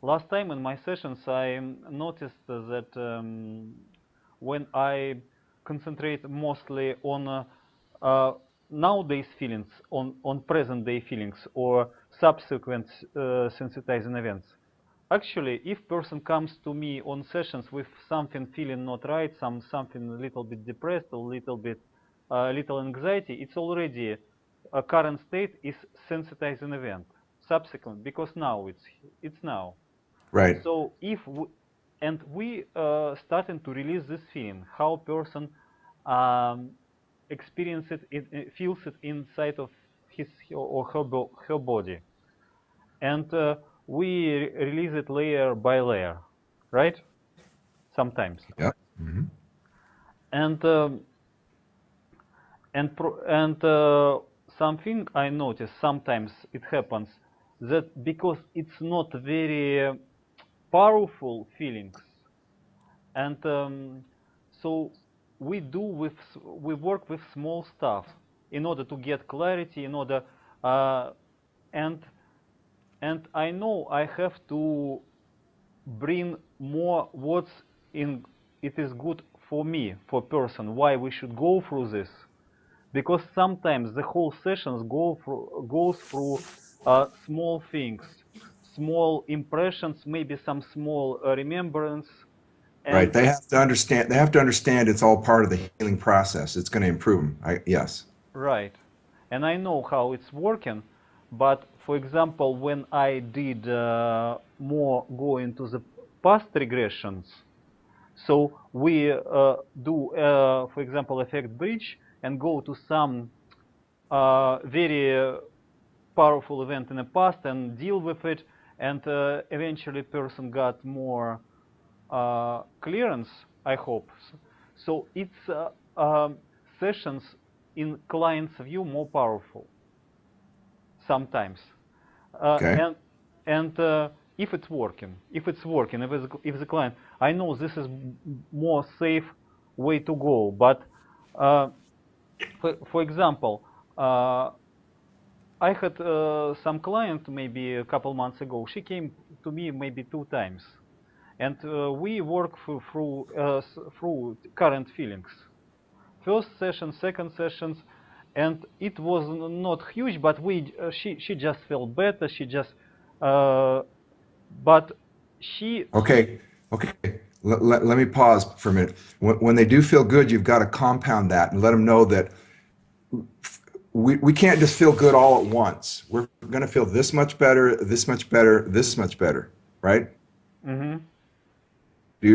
last time in my sessions I noticed that when I concentrate mostly on nowadays feelings, on present day feelings or subsequent sensitizing events. Actually, if person comes to me on sessions with something feeling not right, something a little bit depressed, or little anxiety, it's already a current state is sensitizing event. Subsequent, because now it's now. Right. So if we, and we starting to release this feeling, how person um, experience it feels it inside of his or her body, and we release it layer by layer, right? Sometimes, Yep. Hmm. and something I notice sometimes it happens that because it's not very powerful feelings, and so we work with small stuff in order to get clarity, in order uh, and I know I have to bring more what's in it is good for me, for person, why we should go through this, because sometimes the whole sessions goes through small things, small impressions, maybe some small remembrance, Right. and They have to understand. They have to understand it's all part of the healing process. It's going to improve them. Yes. right. And I know how it's working, but for example, when I did more go into the past regressions, so we do, for example, effect bridge and go to some very powerful event in the past and deal with it, and eventually person got more clearance, I hope. So it's sessions in client's view more powerful sometimes, Okay. and if the client, I know this is more safe way to go, but uh, for example, uh, I had some client maybe a couple months ago. She came to me maybe 2 times, and we work through current feelings. First session, second sessions, and it was not huge, but she just felt better. She just but she Okay. Okay. Let me pause for a minute. When they do feel good, you've got to compound that and let them know that we can't just feel good all at once. We're going to feel this much better, this much better, this much better, right? Mhm.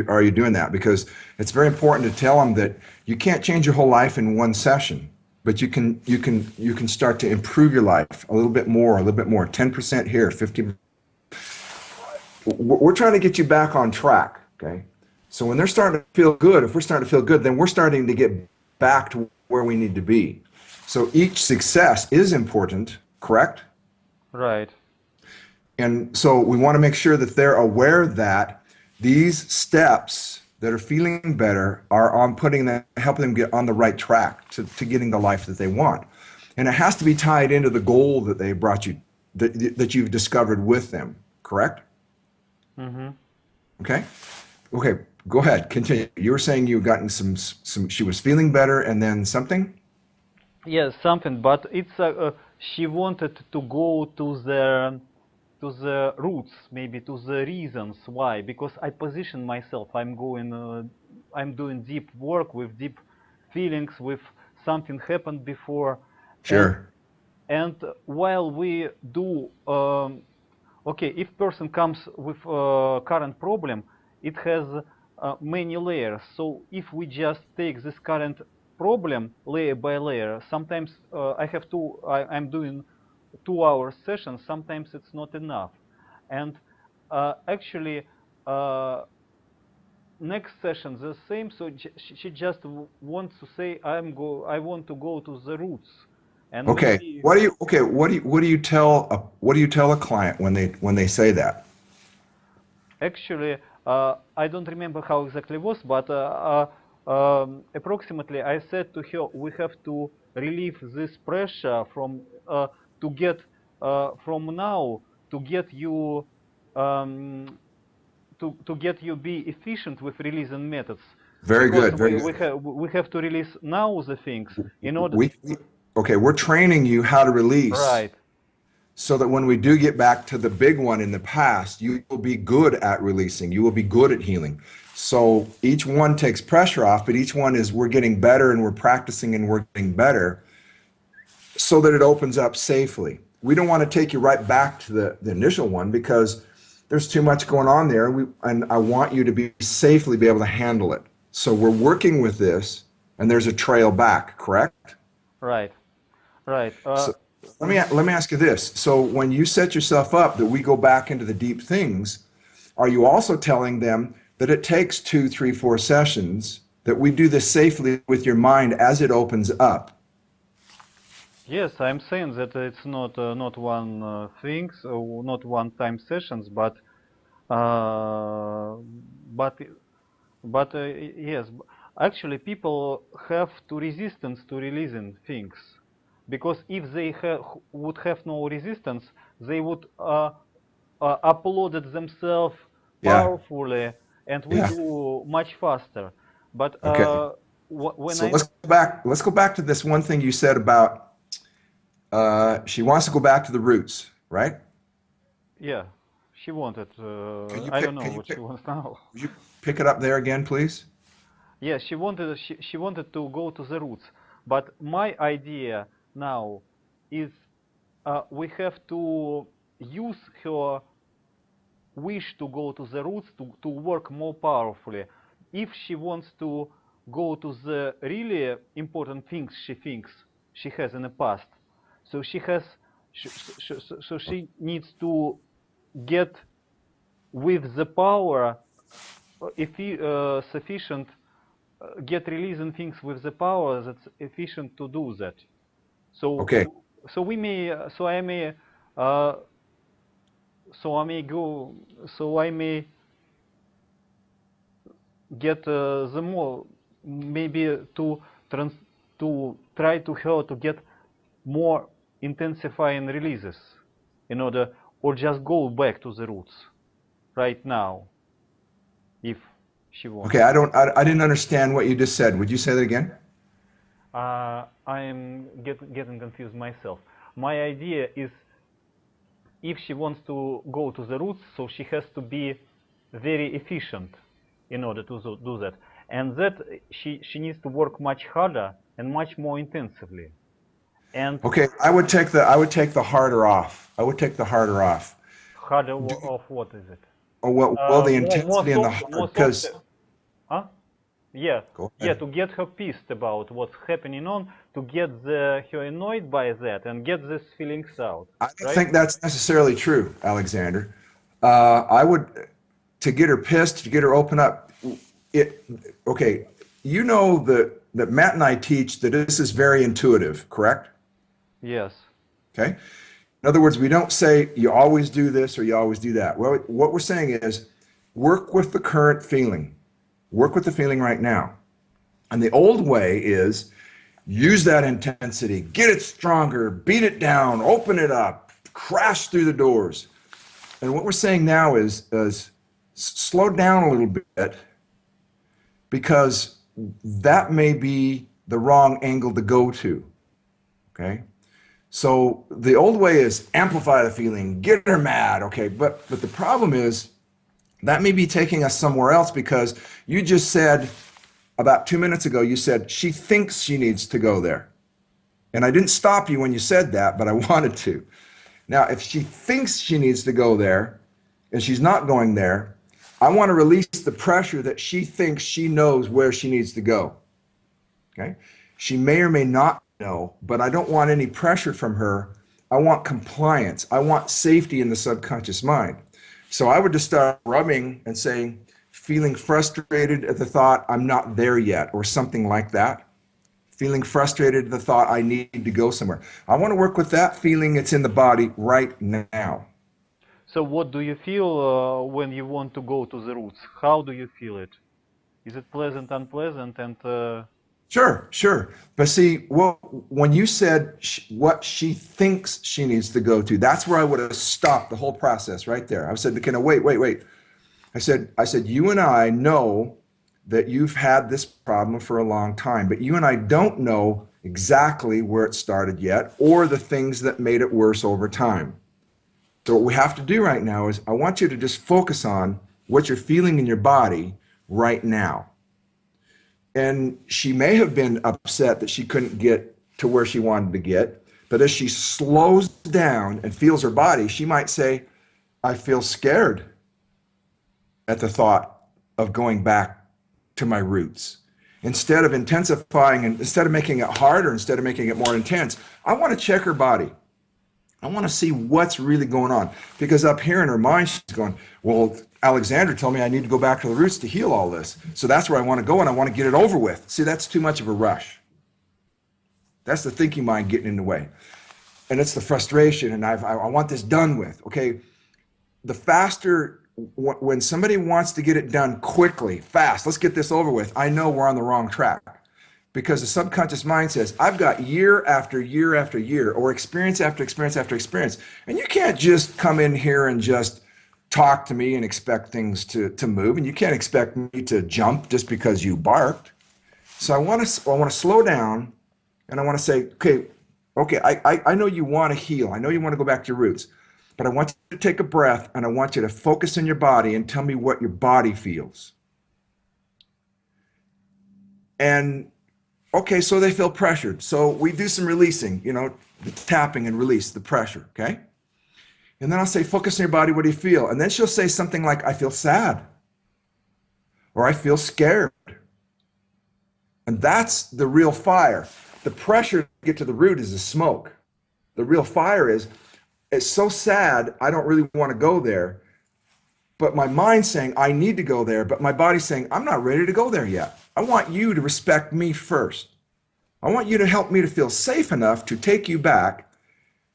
Are you doing that? Because it's very important to tell them that you can't change your whole life in one session, but you can start to improve your life a little bit more, a little bit more. 10% here, 50. We're trying to get you back on track, okay? So when they're starting to feel good, if we're starting to feel good, then we're starting to get back to where we need to be. So each success is important, correct? Right. And so we want to make sure that they're aware that these steps that are feeling better are on putting them, helping them get on the right track to getting the life that they want. And it has to be tied into the goal that they brought you, that you've discovered with them, correct? Mhm. Okay. Okay. Go ahead. Continue. You were saying you've gotten she was feeling better and then something? Yes, something, but it's she wanted to go to the roots, maybe to the reasons why. Because I position myself, I'm doing deep work with deep feelings, with something happened before, and Sure. while we do, okay, if person comes with current problem, it has many layers. So if we just take this current problem layer by layer, sometimes I'm doing 2 hour sessions. Sometimes it's not enough, and actually. Next session the same, so she just wants to say I want to go to the roots, and Okay. maybe What do you tell a client when they say that? actually, I don't remember how exactly was, but approximately I said to her, we have to relieve this pressure from to get from now to get you. um, to get you be efficient with releasing methods, Very because good. Very good. we have to release now the things in order. Okay, we're training you how to release Right. so that when we do get back to the big one in the past, you will be good at releasing. You will be good at healing. So each one takes pressure off, but each one is we're getting better and we're practicing and we're getting better so that it opens up safely. We don't want to take you right back to the initial one because there's too much going on there. And I want you to be safely be able to handle it. So we're working with this and there's a trail back, correct? Right. Right. So let me ask you this. So when you set yourself up that we go back into the deep things, are you also telling them that it takes 2, 3, 4 sessions, that we do this safely with your mind as it opens up? Yes, I'm saying that it's not one things, not one time sessions, uh, but but yes, actually people have to resistance to releasing things, because if they would have no resistance, they would upload it themselves Yeah. powerfully and we Yeah. do much faster. But Okay. when So let's go back to this one thing you said about she wants to go back to the roots, right? yeah, she wanted. Can you I don't pick know can you what she pick wants now. would you pick it up there again, please? Yeah, she wanted to go to the roots, but my idea now is we have to use her wish to go to the roots to work more powerfully. If she wants to go to the really important things she thinks she has in the past, so she needs to get with the power, if sufficient, get releasing things with the power that's efficient to do that. So Okay. we may uh, so I may go so I may get the more, maybe trans to try to her to get more intensifying releases in order, or just go back to the roots right now if she wants. Okay, I didn't understand what you just said. Would you say that again? I'm getting confused myself. My idea is, if she wants to go to the roots, so she has to be very efficient in order to do that, and that she needs to work much harder and much more intensively. And Okay, I would take the harder off. I would take the harder off. harder Do, of what is it? or well, the More intensity and the soft, hard more soft. because Huh? Yeah, go yeah. ahead. To get her pissed about what's happening on, to get her annoyed by that, and get these feelings out, I don't right? think that's necessarily true, Alexander. I would to get her pissed, to get her open up. It okay. You know that Matt and I teach that this is very intuitive, correct? Yes. Okay. In other words, we don't say you always do this or you always do that. Well, what we're saying is work with the current feeling. Work with the feeling right now. And the old way is use that intensity, get it stronger, beat it down, open it up, crash through the doors. And what we're saying now is slow down a little bit because that may be the wrong angle to go to. Okay. So the old way is amplify the feeling, get her mad. Okay. But the problem is that may be taking us somewhere else because you just said about 2 minutes ago, you said she thinks she needs to go there. And I didn't stop you when you said that, but I wanted to. Now, if she thinks she needs to go there and she's not going there, I want to release the pressure that she thinks she knows where she needs to go. Okay? She may or may not know, but I don't want any pressure from her. I want compliance. I want safety in the subconscious mind. So I would just start rubbing and saying, feeling frustrated at the thought, I'm not there yet, or something like that. Feeling frustrated at the thought, I need to go somewhere. I want to work with that feeling that's in the body right now. So what do you feel when you want to go to the roots? How do you feel it? Is it pleasant, unpleasant, and Sure, sure. But see, well, when you said what she thinks she needs to go to, that's where I would have stopped the whole process right there. I said, "Can I wait, wait, wait?" I said, you and I know that you've had this problem for a long time, but you and I don't know exactly where it started yet or the things that made it worse over time. So what we have to do right now is I want you to just focus on what you're feeling in your body right now. And she may have been upset that she couldn't get to where she wanted to get, but as she slows down and feels her body, she might say, I feel scared at the thought of going back to my roots. Instead of intensifying and instead of making it harder, instead of making it more intense, I want to check her body. I want to see what's really going on. Because up here in her mind, she's going, well, Alexander told me I need to go back to the roots to heal all this. So that's where I want to go and I want to get it over with. See, that's too much of a rush. That's the thinking mind getting in the way. And it's the frustration and I want this done with. Okay, the faster, when somebody wants to get it done quickly, fast, let's get this over with, I know we're on the wrong track. Because the subconscious mind says, I've got year after year after year, or experience after experience after experience. And you can't just come in here and just talk to me and expect things to move. And you can't expect me to jump just because you barked. So I want to slow down and I want to say, okay, I know you want to heal. I know you want to go back to your roots. But I want you to take a breath and I want you to focus on your body and tell me what your body feels. And okay, so they feel pressured. So we do some releasing, the tapping and release the pressure, okay? And then I'll say, focus on your body, what do you feel? And then she'll say something like, I feel sad, or I feel scared. And that's the real fire. The pressure to get to the root is the smoke. The real fire is, it's so sad, I don't really want to go there. But my mind's saying, I need to go there. But my body's saying, I'm not ready to go there yet. I want you to respect me first. I want you to help me to feel safe enough to take you back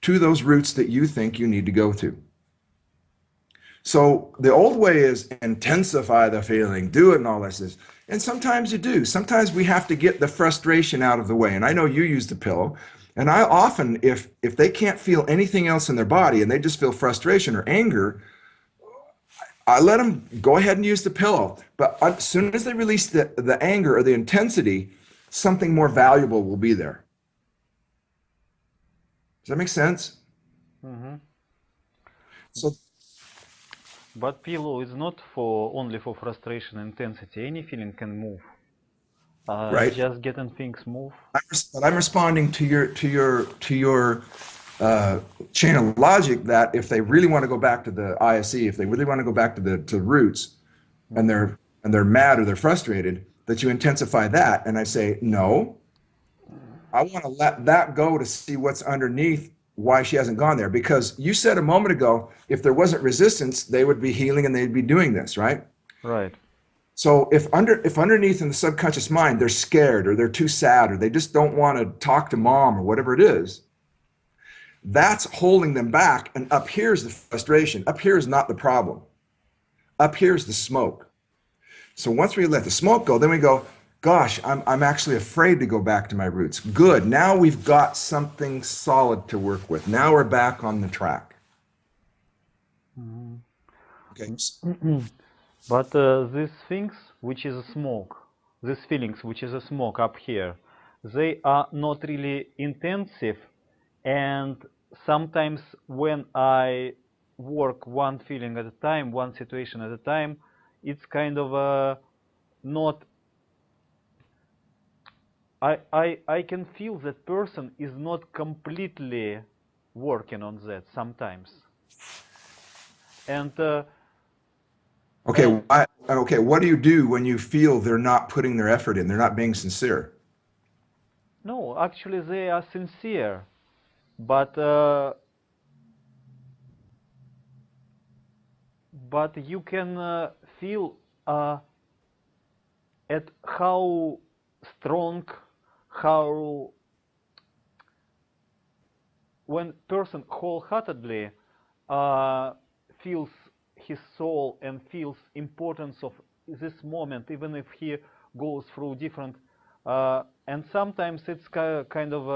to those roots that you think you need to go to. So the old way is intensify the feeling, do it and all this. And sometimes you do. Sometimes we have to get the frustration out of the way. And I know you use the pillow. And I often, if they can't feel anything else in their body and they just feel frustration or anger, I let them go ahead and use the pillow. But as soon as they release the anger or the intensity, something more valuable will be there. Does that make sense? Mm-hmm. So, But pillow is not only for frustration and intensity. Any feeling can move. right. Just getting things move. But I'm responding to your chain of logic that if they really want to go back to the ISE, if they really want to go back to the roots, and they're mad or they're frustrated, that you intensify that. And I say, no, I want to let that go to see what's underneath why she hasn't gone there. Because you said a moment ago, if there wasn't resistance, they would be healing and they'd be doing this, right? Right. So if underneath in the subconscious mind, they're scared or they're too sad or they just don't want to talk to mom or whatever it is, that's holding them back. And up here is the frustration. Up here is not the problem. Up here is the smoke. So once we let the smoke go, then we go, gosh, I'm actually afraid to go back to my roots. Good. Now we've got something solid to work with. Now we're back on the track. Okay. But these things, which is a smoke, these feelings, which is a smoke up here, they are not really intensive. And sometimes when I work one feeling at a time, one situation at a time, it's kind of not. I can feel that person is not completely working on that sometimes. And Okay. Okay. What do you do when you feel they're not putting their effort in? They're not being sincere. no, actually they are sincere, but you can feel at how strong, how when person wholeheartedly feels his soul and feels importance of this moment, even if he goes through different and sometimes it's kind of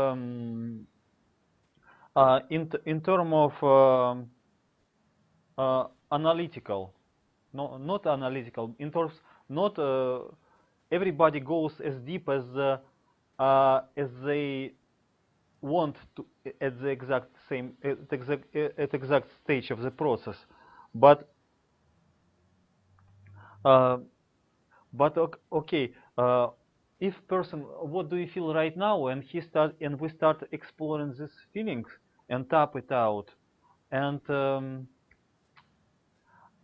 in term of analytical, no, not analytical, in terms, not everybody goes as deep as they want to at the exact same at exact stage of the process, but uh, okay, if person, what do you feel right now, and we start exploring these feelings and tap it out, and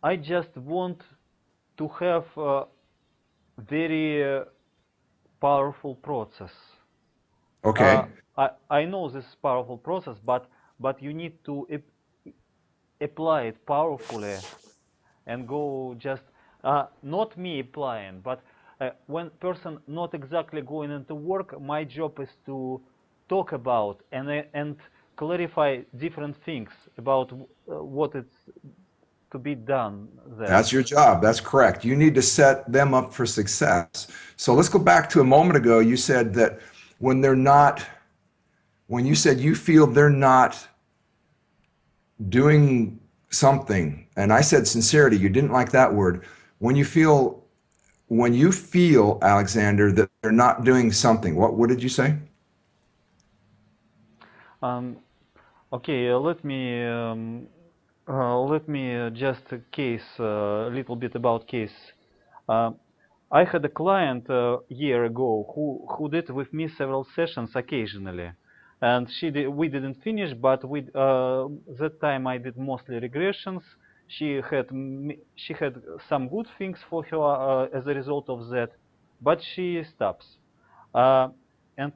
I just want to have a very powerful process. Okay. I know this powerful process, but you need to apply it powerfully and go just not me applying, but when person not exactly going into work, my job is to talk about and clarify different things about what it's to be done there. That's your job. That's correct. You need to set them up for success. So let's go back to a moment ago. You said that when they're not, when you said you feel they're not doing something, and I said sincerity, you didn't like that word. When you feel, Alexander, that they're not doing something, what did you say? Um, okay, let me just a case a little bit about case. Uh, I had a client a year ago who did with me several sessions occasionally, and we didn't finish, but that time I did mostly regressions. She had some good things for her as a result of that, but she stops. Uh, and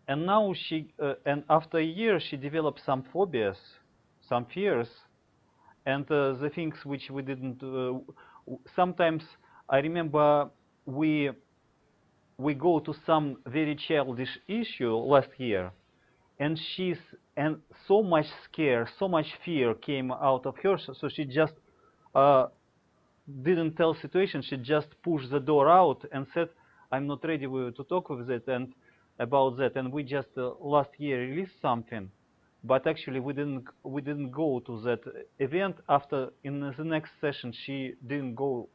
and now and after a year she developed some phobias, some fears, and the things which we didn't sometimes I remember we we go to some very childish issue last year, and and so much scare, so much fear came out of her, so she just uh, didn't tell situation. She just pushed the door out and said, I'm not ready to talk with it and about that. And we just last year released something, but actually we didn't go to that event. After in the next session she didn't go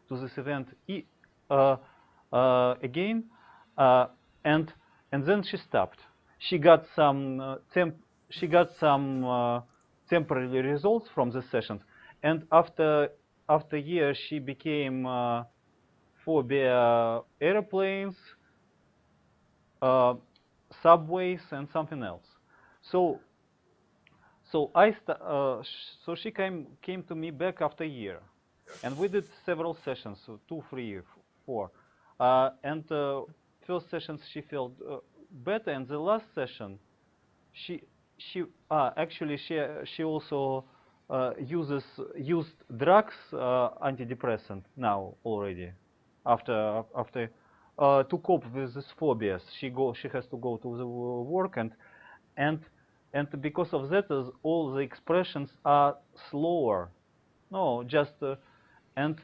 to this event uh, again, uh, and and then she stopped. She got some she got some temporary results from the sessions, and after a year she became phobia airplanes, uh, subways, and something else. So so she came to me back after a year, and we did several sessions, so 2, 3, 4, and first sessions she felt better, and the last session she actually she also used drugs, antidepressant now already after to cope with these phobias. She has to go to the work, and and because of that all the expressions are slower. No, just and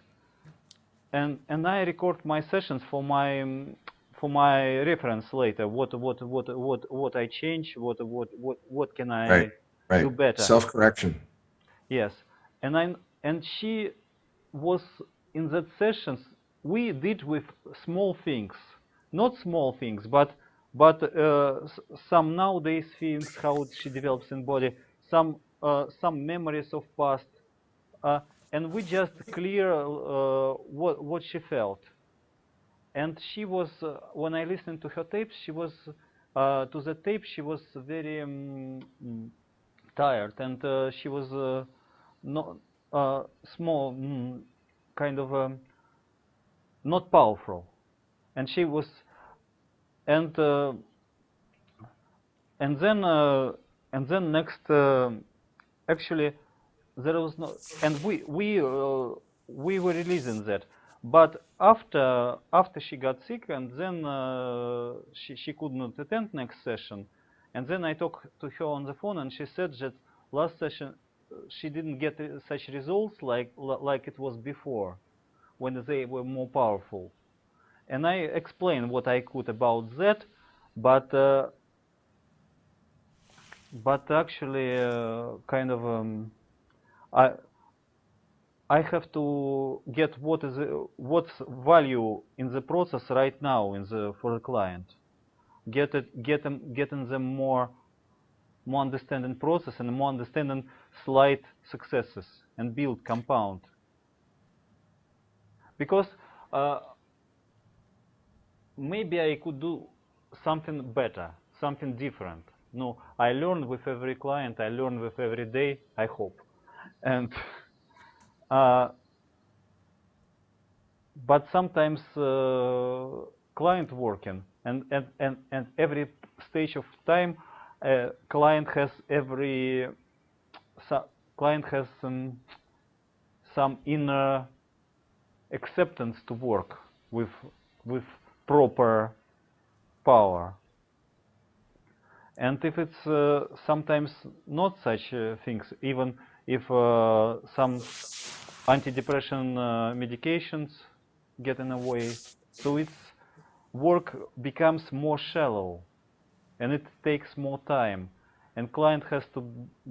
and I record my sessions for my reference later. What I change? What can Right, I do right. better? Self-correction. Yes, and she was in that sessions. We did with small things, not small things, but some nowadays things how she develops in body, some memories of past, uh, and we just clear what she felt. And she was when I listened to her tapes, she was to the tape she was very tired, and she was not small, kind of not powerful, and she was and uh, and then uh, and then next actually there was no, and we were releasing that, but after she got sick, and then she could not attend next session, and then I talked to her on the phone, and she said that last session she didn't get such results like it was before, when they were more powerful. and I explained what I could about that, but actually, kind of, I I have to get what's value in the process right now for the client. Getting them more understanding process and more understanding slight successes and build compound. Because uh, maybe I could do something better, something different. No, I learn with every client, I learn with every day, I hope. And uh, but sometimes client working and every stage of time client has client has some inner acceptance to work with proper power. And if it's sometimes not such things, even if some antidepressant medications get in the way, so its work becomes more shallow, and it takes more time, and client has to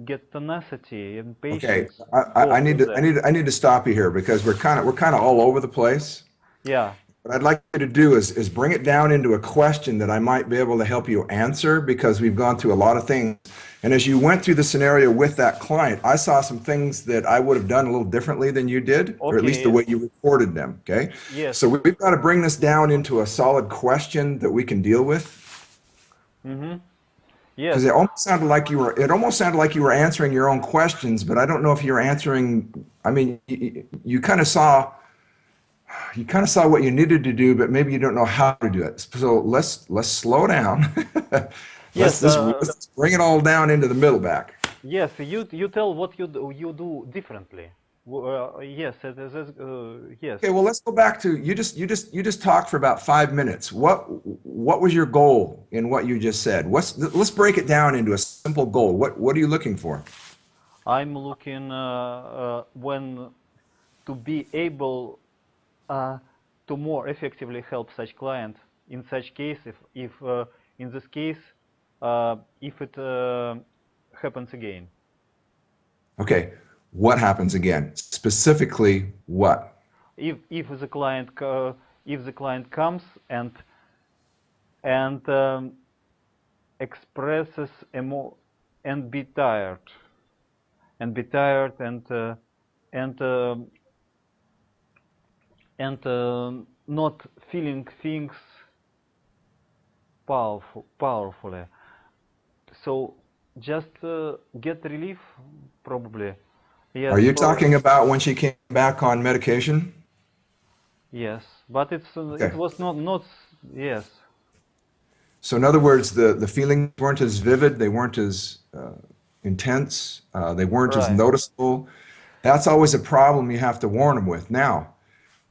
get tenacity and Okay, patience I, go I need through to that. I need to stop you here because we're kind of all over the place. Yeah. What I'd like you to do is bring it down into a question that I might be able to help you answer because we've gone through a lot of things. And as you went through the scenario with that client, I saw some things that I would have done a little differently than you did, or at least the Okay. way you recorded them. Okay. Yes. So we've got to bring this down into a solid question that we can deal with. Mm-hmm. Because Yes. it almost sounded like you were answering your own questions, but I don't know if you're answering. I mean, you kind of saw what you needed to do, but maybe you don't know how to do it. So let's slow down. Yes. Let's bring it all down into the middle back. Yes. You tell what you do differently. Yes. Yes. Okay, well let's go back to you just talked for about 5 minutes. What was your goal in what you just said? Let's break it down into a simple goal. What are you looking for? I'm looking when to be able to more effectively help such client in such case if in this case if it happens again. Okay, what happens again? Specifically, what? If the client comes and expresses and be tired and be tired and not feeling things powerfully. So just get relief, probably. Yes. Are you So talking about when she came back on medication? yes, but it Okay. was not yes. So in other words, the feelings weren't as vivid, they weren't as intense, they weren't as Right. noticeable. That's always a problem you have to warn them with. Now,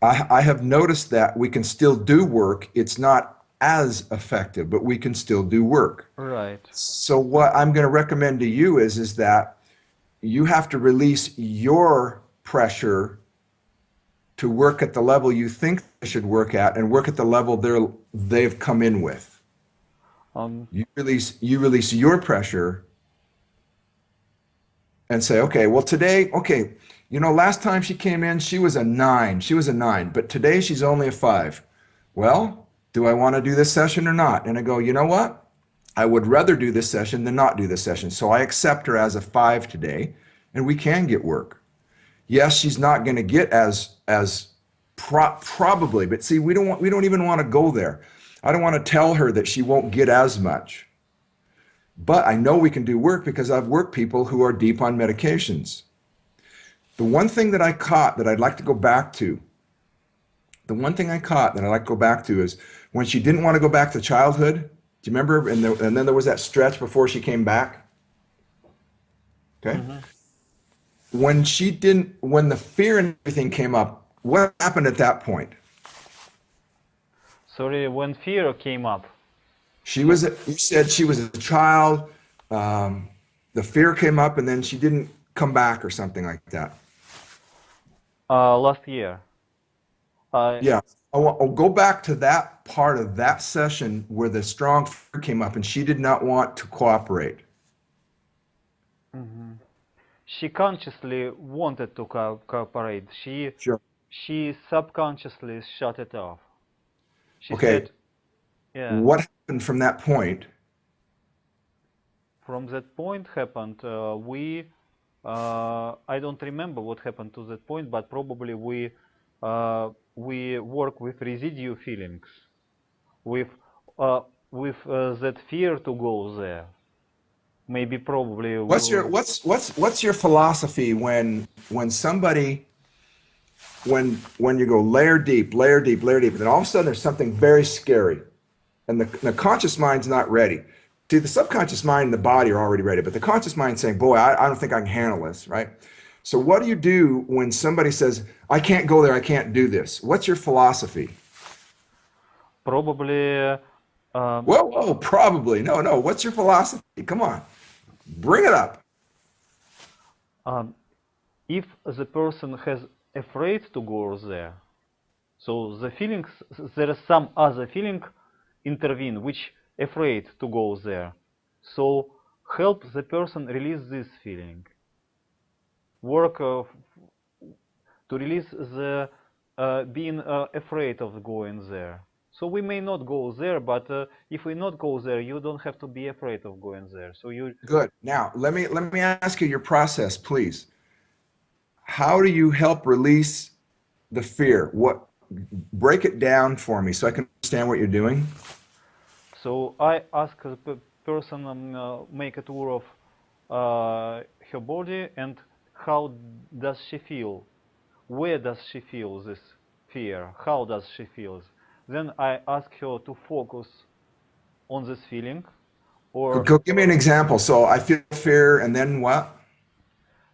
I have noticed that we can still do work. It's not as effective, but we can still do work. Right. So what I'm going to recommend to you is that you have to release your pressure to work at the level you think they should work at and work at the level they've come in with. Um. You release your pressure and say, okay, well today, okay, last time she came in, she was a 9. She was a 9, but today she's only a 5. Well, do I want to do this session or not? And I go, you know what? I would rather do this session than not do this session. So I accept her as a 5 today, and we can get work. Yes, she's not going to get as probably, but see, we don't even want to go there. I don't want to tell her that she won't get as much. But I know we can do work because I've worked people who are deep on medications. The one thing that I caught that I'd like to go back to, is when she didn't want to go back to childhood. Do you remember? And then there was that stretch before she came back. Okay. Mhm. When the fear and everything came up, what happened at that point? Sorry, when fear came up. You said she was a child. The fear came up, and then she didn't come back, or something like that. Last year. I Yeah. I'll go back to that part of that session where the strong fear came up and she did not want to cooperate. Mhm. She consciously wanted to cooperate. Sure. She subconsciously shut it off. She Okay. said, yeah. What happened from that point? From that point happened, I don't remember what happened to that point, but probably we work with residue feelings, with uh, with that fear to go there. Maybe probably What's your philosophy when somebody when you go layer deep, layer deep, layer deep, and then all of a sudden there's something very scary, and the conscious mind's not ready. See, the subconscious mind and the body are already ready, but the conscious mind's saying, "Boy, I don't think I can handle this." Right? So, what do you do when somebody says, "I can't go there, I can't do this"? What's your philosophy? probably um, Whoa, whoa, probably. No, no. What's your philosophy? Come on, bring it up. um, if the person has afraid to go there, so the feelings, there is some other feeling intervene which afraid to go there. So help the person release this feeling. Work to release the being afraid of going there. So we may not go there, but if we not go there, you don't have to be afraid of going there. So you Good. Now, let me ask you your process, please. How do you help release the fear? What break it down for me so I can understand what you're doing? So I ask the person make a tour of her body and how does she feel? Where does she feel this fear? How does she feel? Then I ask her to focus on this feeling, or Give me an example. So I feel fear, and then what?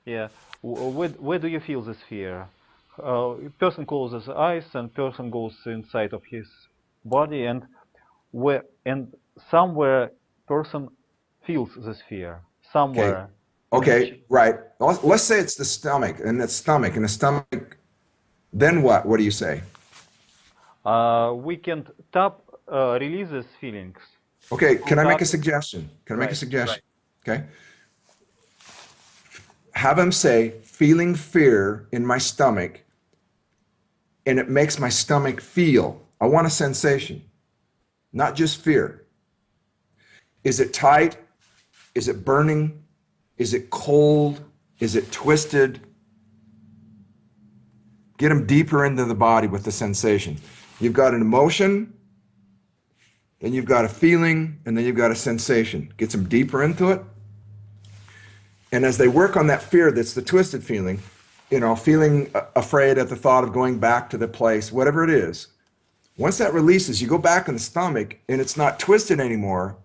yeah, where do you feel this fear? Person closes eyes and person goes inside of his body, and where and somewhere person feels this fear Okay. somewhere in which Okay. Right. Let's say it's the stomach, and the stomach. Then what? What do you say? we can tap release these feelings Okay. through Can I make a tapping. suggestion? Can I make a Right. suggestion? Okay. Have him say, feeling fear in my stomach, and it makes my stomach feel. I want a sensation, not just fear. Is it tight? Is it burning? Is it cold? Is it twisted? Get them deeper into the body with the sensation. You've got an emotion, then you've got a feeling, and then you've got a sensation. Get them deeper into it. And as they work on that fear that's the twisted feeling, feeling afraid at the thought of going back to the place, whatever it is, once that releases, you go back in the stomach and it's not twisted anymore.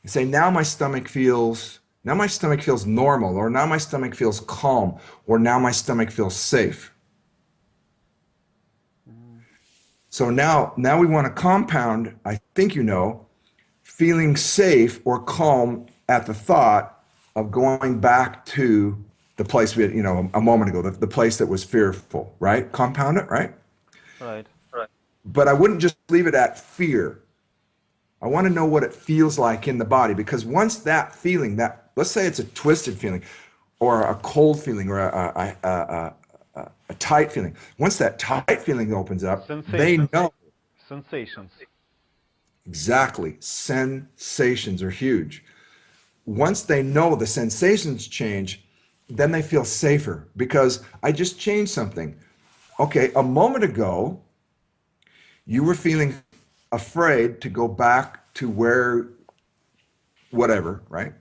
You say, now my stomach feels normal, or now my stomach feels calm, or now my stomach feels safe. Mm. So now we want to compound, I think feeling safe or calm at the thought of going back to the place we had, a moment ago, the place that was fearful, right? Compound it, right? Right. But I wouldn't just leave it at fear. I want to know what it feels like in the body, because once that feeling, that let's say it's a twisted feeling or a cold feeling or a tight feeling, once that tight feeling opens up, they Sensations. know. Sensations. Exactly. Sensations are huge. Once they know the sensations change, then they feel safer because I just changed something. Okay, a moment ago, you were feeling afraid to go back to where, whatever, right?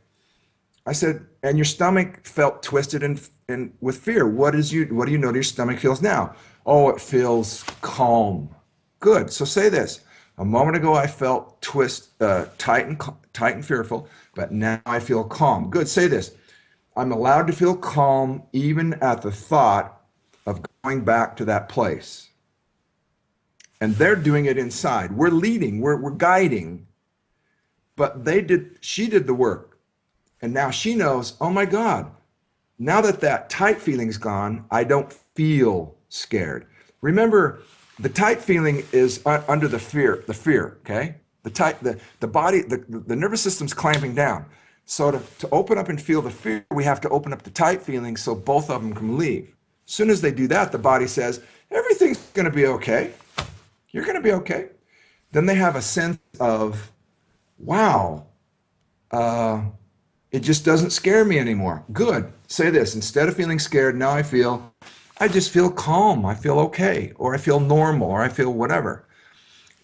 I said, and your stomach felt twisted and with fear. What do you know your stomach feels now? Oh, it feels calm. Good. So say this. A moment ago, I felt tight and fearful, but now I feel calm. Good. Say this. I'm allowed to feel calm even at the thought of going back to that place. And they're doing it inside. We're leading, we're guiding, but she did the work. And now she knows, oh my God, now that tight feeling's gone, I don't feel scared. Remember, the tight feeling is under the fear, okay? The body, the nervous system's clamping down. So to open up and feel the fear, we have to open up the tight feeling so both of them can leave. As soon as they do that, the body says, everything's going to be okay. You're going to be okay. Then they have a sense of, wow, it just doesn't scare me anymore. Good. Say this, instead of feeling scared, now I just feel calm. I feel okay, or I feel normal, or I feel whatever.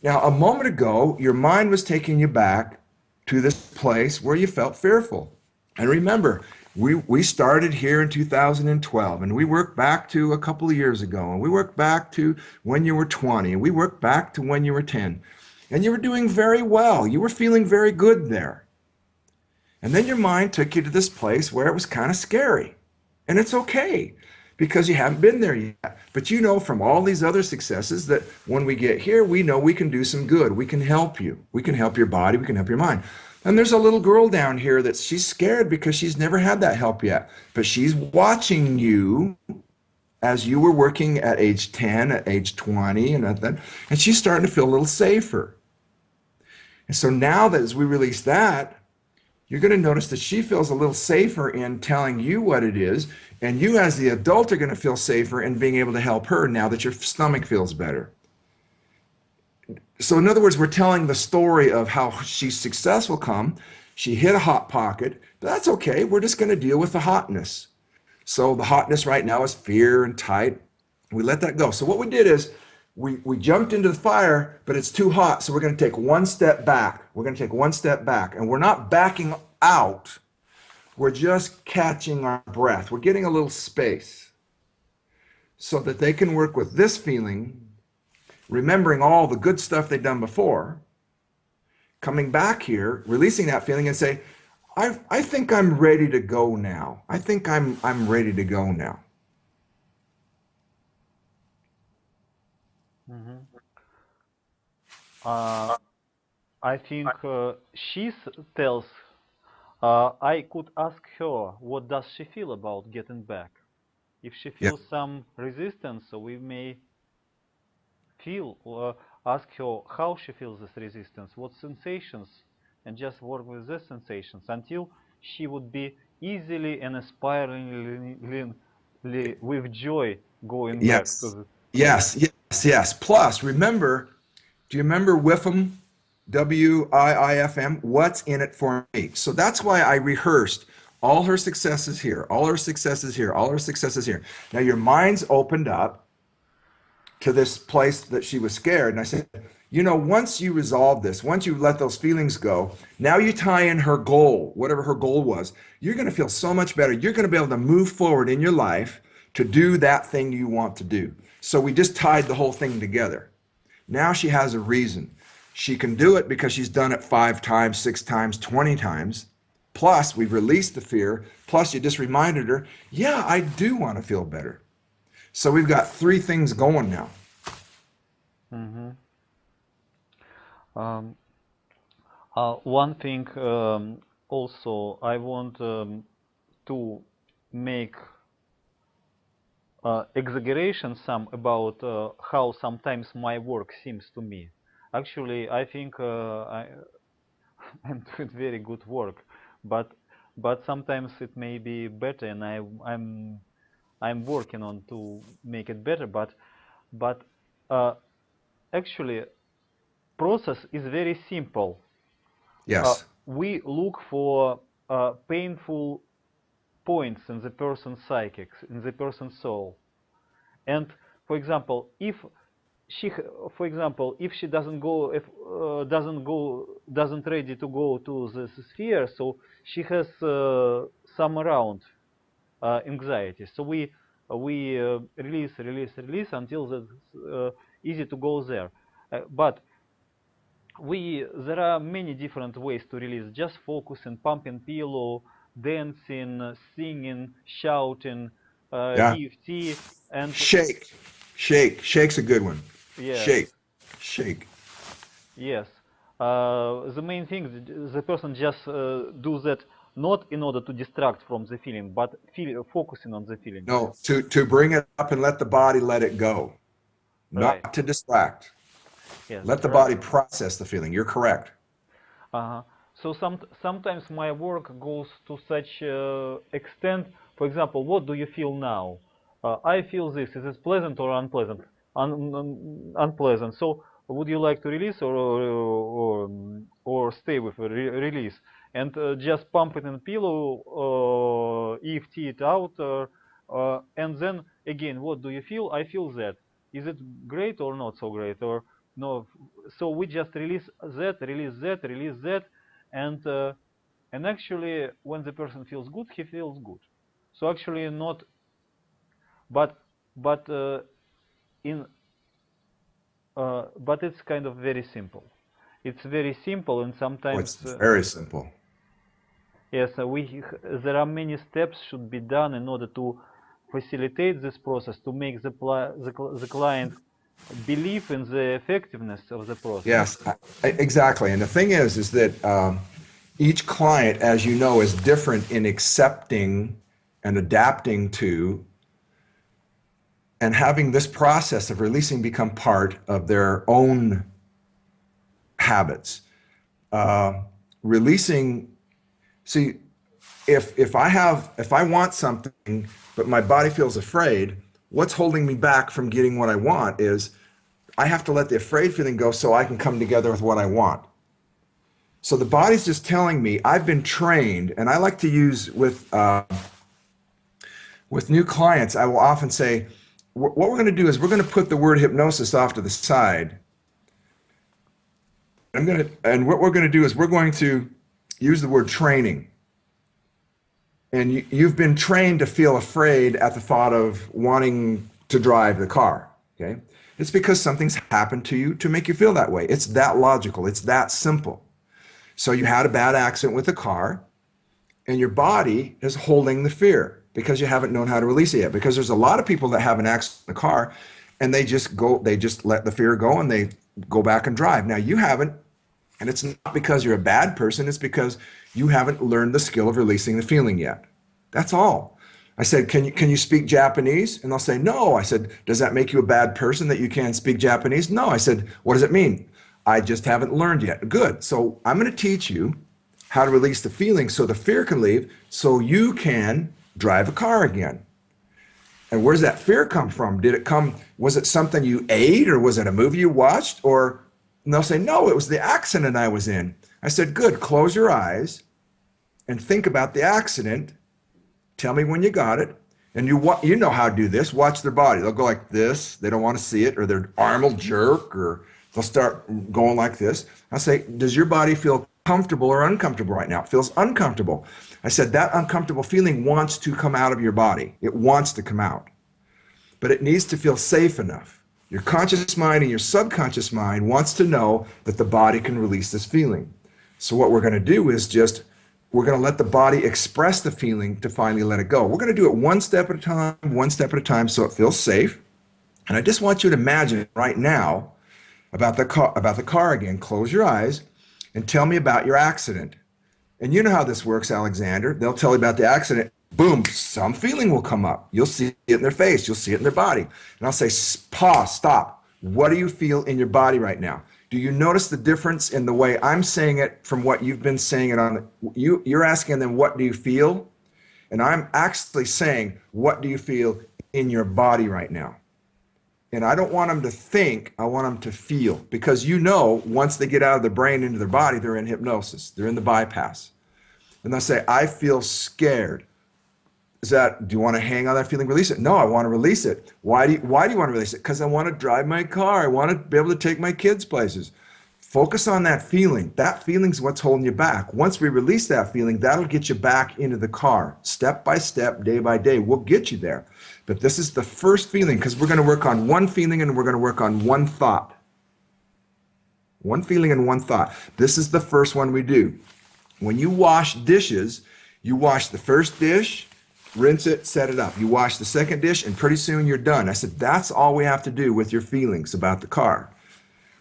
Now, a moment ago, your mind was taking you back to this place where you felt fearful. And remember, we started here in 2012, and we worked back to a couple of years ago, and we worked back to when you were 20, and we worked back to when you were 10. And you were doing very well. You were feeling very good there. And then your mind took you to this place where it was kind of scary. And it's okay because you haven't been there yet. But you know from all these other successes that when we get here, we know we can do some good. We can help you. We can help your body. We can help your mind. And there's a little girl down here that she's scared because she's never had that help yet. But she's watching you as you were working at age 10, at age 20, and she's starting to feel a little safer. And so now that as we release that, you're going to notice that she feels a little safer in telling you what it is, and you as the adult are going to feel safer in being able to help her now that your stomach feels better. So in other words, we're telling the story of how she's successful come. She hit a hot pocket, but that's okay. We're just going to deal with the hotness. So the hotness right now is fear and tight. We let that go. So what we did is we jumped into the fire, but it's too hot. So we're going to take one step back. We're going to take one step back, and we're not backing out. We're just catching our breath. We're getting a little space so that they can work with this feeling, remembering all the good stuff they've done before, coming back here, releasing that feeling and say, I think I'm ready to go now. I think I'm ready to go now. Mhm. I think she tells I could ask her what does she feel about getting back. If she Yeah. feels some resistance, so we may ask her how she feels this resistance, what sensations, and just work with these sensations until she would be easily and aspiringly with joy going back to Yes. the feeling. Yes. Yes. Yes. Plus, remember, do you remember WIFM? WIIFM? What's in it for me? So that's why I rehearsed all her successes here, all her successes here, all her successes here. Now your mind's opened up to this place that she was scared. And I said, you know, once you resolve this, once you let those feelings go, now you tie in her goal, whatever her goal was, you're going to feel so much better. You're going to be able to move forward in your life to do that thing you want to do. So we just tied the whole thing together. Now she has a reason. She can do it because she's done it 5 times, 6 times, 20 times. Plus, we've released the fear. Plus, you just reminded her, yeah, I do want to feel better. So we've got 3 things going now. Hmm. Um, One thing also I want to make exaggeration some about how sometimes my work seems to me. Actually, I think I'm doing very good work, but sometimes it may be better, and I'm working on to make it better. But uh, actually, process is very simple. Yes. We look for painful points in the person's psychics, in the person's soul. And for example, she, for example, if she doesn't go, if doesn't ready to go to the sphere, so she has some around anxiety. So we release until it's easy to go there. But there are many different ways to release. Just focusing, pumping pillow, dancing, singing, shouting, Yeah. EFT, and Shake. Shake. Shake's a good one. yes, Shake. Shake. yes. The main thing, the person just do that not in order to distract from the feeling, but focusing on the feeling. No, to bring it up and let the body let it go. Right. not to distract. Yes. Let the Right. body process the feeling. You're correct. Uh-huh. So sometimes my work goes to such extent. For example, what do you feel now? I feel this. Is this pleasant or unpleasant? Unpleasant. So would you like to release or stay with a release and just pump it in pillow, EFT it out, and then again, what do you feel? I feel that. Is it great or not so great or no? So we just release that, release that, release that, and actually when the person feels good, he feels good. So actually not, but but in but it's kind of very simple. It's very simple, and Oh, sometimes it's very simple. yes, there are many steps should be done in order to facilitate this process, to make the client believe in the effectiveness of the process. Yes, exactly. And the thing is that each client, as you know, is different in accepting and adapting to and having this process of releasing become part of their own habits. Releasing, see, if I want something, but my body feels afraid, what's holding me back from getting what I want is I have to let the afraid feeling go so I can come together with what I want. So the body's just telling me I've been trained, and I like to use with new clients. I will often say, what we're going to do is we're going to put the word hypnosis off to the side. And what we're going to do is we're going to use the word training. And you've been trained to feel afraid at the thought of wanting to drive the car. Okay, it's because something's happened to you to make you feel that way. It's that logical. It's that simple. So you had a bad accident with a car, and your body is holding the fear because you haven't known how to release it yet. Because there's a lot of people that have an accident in a car, and they just let the fear go and they go back and drive. Now you haven't, and it's not because you're a bad person. It's because you haven't learned the skill of releasing the feeling yet. That's all. I said, can you speak Japanese? And they'll say, no. I said, does that make you a bad person that you can't speak Japanese? No. I said, what does it mean? I just haven't learned yet. Good. So I'm going to teach you how to release the feeling so the fear can leave so you can drive a car again. And where does that fear come from? Was it something you ate, or was it a movie you watched? And they'll say, no, it was the accident I was in. I said, good, close your eyes and think about the accident. Tell me when you got it. And you know how to do this. Watch their body. They'll go like this. They don't want to see it, or their arm will jerk, or they'll start going like this. I say, does your body feel comfortable or uncomfortable right now? It feels uncomfortable. I said, that uncomfortable feeling wants to come out of your body. It wants to come out. But it needs to feel safe enough. Your conscious mind and your subconscious mind wants to know that the body can release this feeling. So what we're going to do is we're going to let the body express the feeling to finally let it go. We're going to do it one step at a time so it feels safe. And I just want you to imagine right now about the car again. Close your eyes and tell me about your accident. And you know how this works, Alexander. They'll tell you about the accident. Boom, some feeling will come up. You'll see it in their face. You'll see it in their body. And I'll say, pause, stop. What do you feel in your body right now? Do you notice the difference in the way I'm saying it from what you've been saying it on? You're asking them, what do you feel? And I'm actually saying, what do you feel in your body right now? And I don't want them to think, I want them to feel. Because once they get out of their brain into their body, they're in hypnosis. They're in the bypass. And they'll say, I feel scared. Do you want to hang on that feeling, release it? No, I want to release it. Why do you want to release it? Because I want to drive my car. I want to be able to take my kids places. Focus on that feeling. That feeling's what's holding you back. Once we release that feeling, that'll get you back into the car. Step by step, day by day, we'll get you there. But this is the first feeling, because we're going to work on one feeling and we're going to work on one thought. One feeling and one thought. This is the first one we do. When you wash dishes, you wash the first dish, rinse it, set it up. You wash the second dish, and pretty soon you're done. I said, that's all we have to do with your feelings about the car.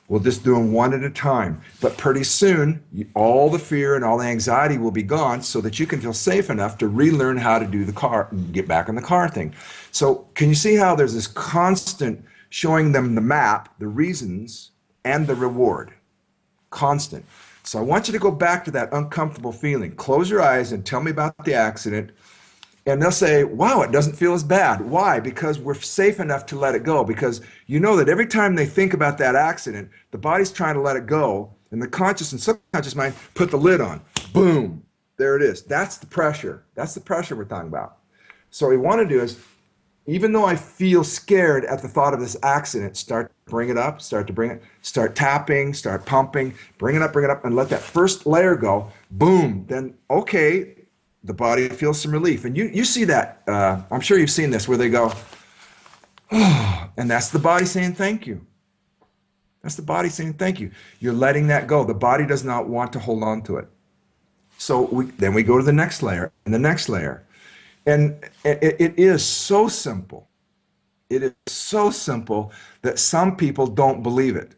We'll just do them one at a time. But pretty soon, all the fear and all the anxiety will be gone so that you can feel safe enough to relearn how to do the car, get back in the car thing. So can you see how there's this constant showing them the map, the reasons, and the reward. Constant. So I want you to go back to that uncomfortable feeling. Close your eyes and tell me about the accident. And they'll say, wow, it doesn't feel as bad. Why? Because we're safe enough to let it go. Because you know that every time they think about that accident, the body's trying to let it go. And the conscious and subconscious mind put the lid on. Boom. There it is. That's the pressure. That's the pressure we're talking about. So what we want to do is, even though I feel scared at the thought of this accident, start to bring it up, start to bring it, start tapping, start pumping, bring it up, and let that first layer go. Boom. Then, okay, the body feels some relief. And you see that, I'm sure you've seen this, where they go, oh, and that's the body saying thank you. That's the body saying thank you. You're letting that go. The body does not want to hold on to it. So then we go to the next layer and the next layer. And it is so simple. It is so simple that some people don't believe it.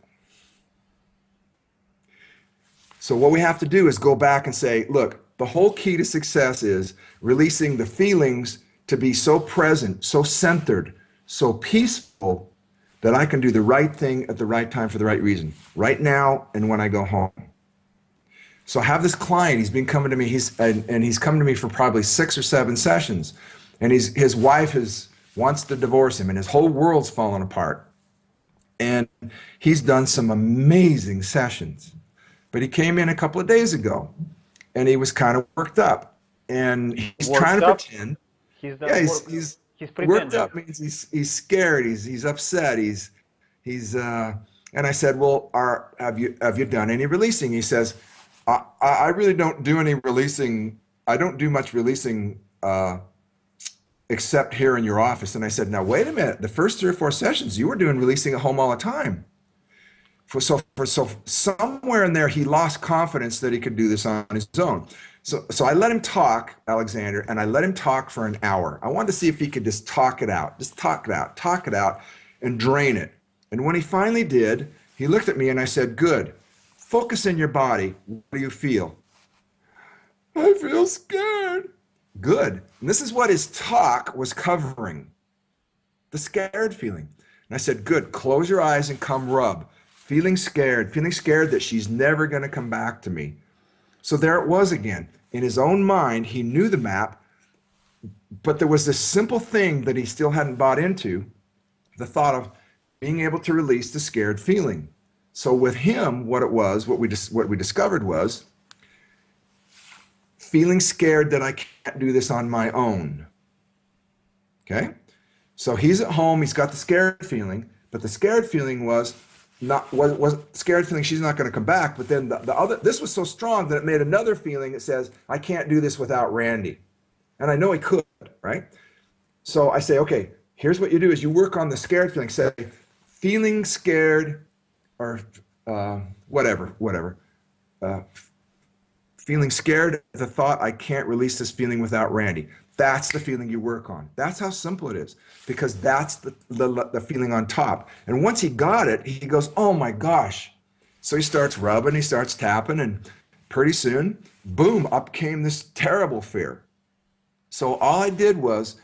So what we have to do is go back and say, look, the whole key to success is releasing the feelings to be so present, so centered, so peaceful that I can do the right thing at the right time for the right reason, right now and when I go home. So I have this client, he's been coming to me, he's come to me for probably 6 or 7 sessions, and his wife wants to divorce him, and his whole world's fallen apart. And he's done some amazing sessions. But he came in a couple of days ago, and he was kind of worked up. And he's trying to pretend. He's worked up means he's scared, he's upset, and I said, well, have you done any releasing? He says, I really don't do any releasing. I don't do much releasing except here in your office. And I said, now, wait a minute. The first 3 or 4 sessions, you were doing releasing at home all the time. So somewhere in there, he lost confidence that he could do this on his own. So I let him talk, Alexander, and I let him talk for an hour. I wanted to see if he could just talk it out, and drain it. And when he finally did, he looked at me and I said, good. Focus in your body. What do you feel? I feel scared. Good. And this is what his talk was covering, the scared feeling. And I said, good. Close your eyes and come rub. Feeling scared that she's never going to come back to me. So there it was again. In his own mind, he knew the map, but there was this simple thing that he still hadn't bought into, the thought of being able to release the scared feeling. So with him, what we discovered was feeling scared that I can't do this on my own. Okay? So he's at home, he's got the scared feeling, but the scared feeling was scared feeling she's not going to come back, but then the other, this was so strong that it made another feeling that says, I can't do this without Randy. And I know he could, right? So I say, okay, here's what you do is you work on the scared feeling. Say, feeling scared, or whatever. Feeling scared at the thought, I can't release this feeling without Randy. That's the feeling you work on. That's how simple it is, because that's the feeling on top. And once he got it, he goes, oh my gosh. So he starts rubbing, he starts tapping, and pretty soon, boom, up came this terrible fear. So all I did was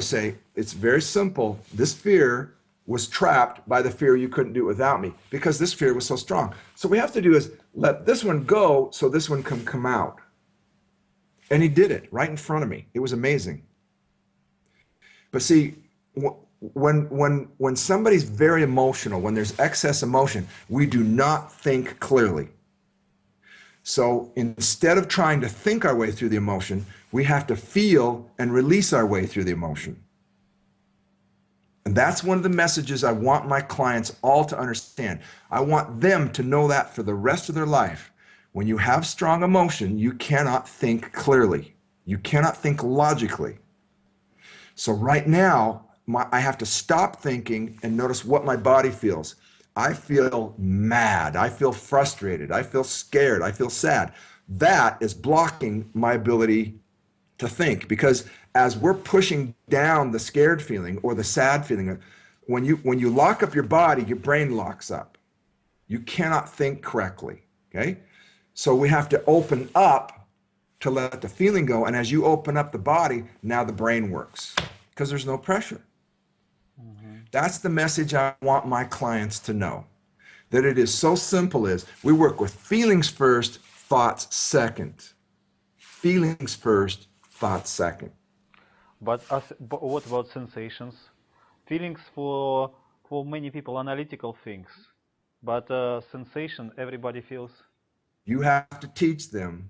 say, it's very simple. This fear was trapped by the fear you couldn't do it without me, because this fear was so strong. So what we have to do is let this one go so this one can come out. And he did it right in front of me. It was amazing. But see, when somebody's very emotional, when there's excess emotion, we do not think clearly. So instead of trying to think our way through the emotion, we have to feel and release our way through the emotion. And that's one of the messages I want my clients all to understand. I want them to know that for the rest of their life. When you have strong emotion, you cannot think clearly. You cannot think logically. So right now, I have to stop thinking and notice what my body feels. I feel mad. I feel frustrated. I feel scared. I feel sad. That is blocking my ability to think, because as we're pushing down the scared feeling or the sad feeling, when you lock up your body, your brain locks up. You cannot think correctly, okay? So we have to open up to let the feeling go, and as you open up the body, now the brain works, because there's no pressure. Mm-hmm. That's the message I want my clients to know. That it is so simple as we work with feelings first, thoughts second. Feelings first, thoughts second. But what about sensations? Feelings for many people analytical things, but sensation everybody feels. You have to teach them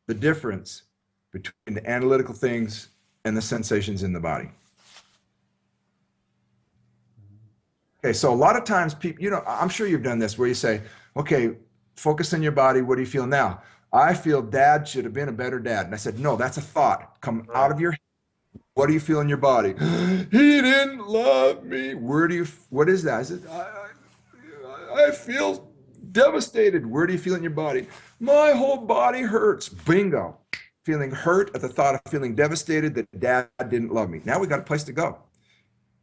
the difference between the analytical things and the sensations in the body. Okay, so a lot of times people, you know, I'm sure you've done this where you say, okay, focus on your body. What do you feel now? I feel dad should have been a better dad. And I said, no, that's a thought. Come out of your head. What do you feel in your body? He didn't love me. What is that? I said, I feel devastated. Where do you feel in your body? My whole body hurts. Bingo. Feeling hurt at the thought of feeling devastated that dad didn't love me. Now we got a place to go.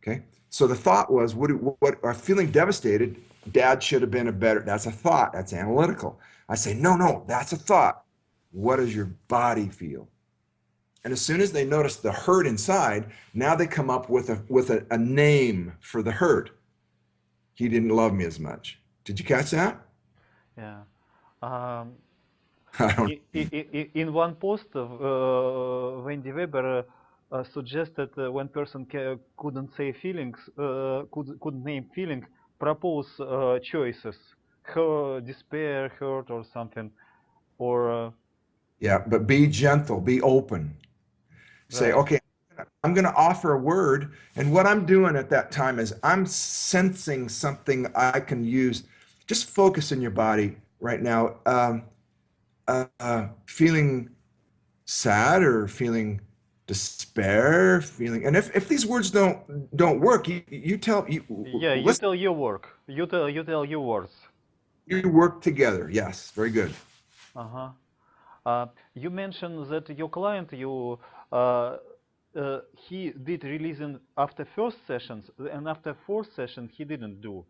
Okay. So the thought was, what feeling devastated, dad should have been a better, that's a thought, that's analytical. I say, no, that's a thought. What does your body feel? And as soon as they notice the hurt inside, now they come up with a name for the hurt. He didn't love me as much. Did you catch that? Yeah. Um, I don't. in one post, Wendy Weber suggested when person couldn't say feelings, couldn't name feeling, propose choices, despair, hurt, or something, or Yeah, but be gentle, be open. Say, right. okay, I'm going to offer a word. And what I'm doing at that time is I'm sensing something I can use. Just focus in your body right now. Feeling sad or feeling despair, feeling, and if these words don't work, you tell you Yeah, you let's tell your work. You tell your words. you work together. Yes, very good. Uh-huh. You mentioned that your client, uh, he did releasing after first sessions, and after fourth session he didn't do.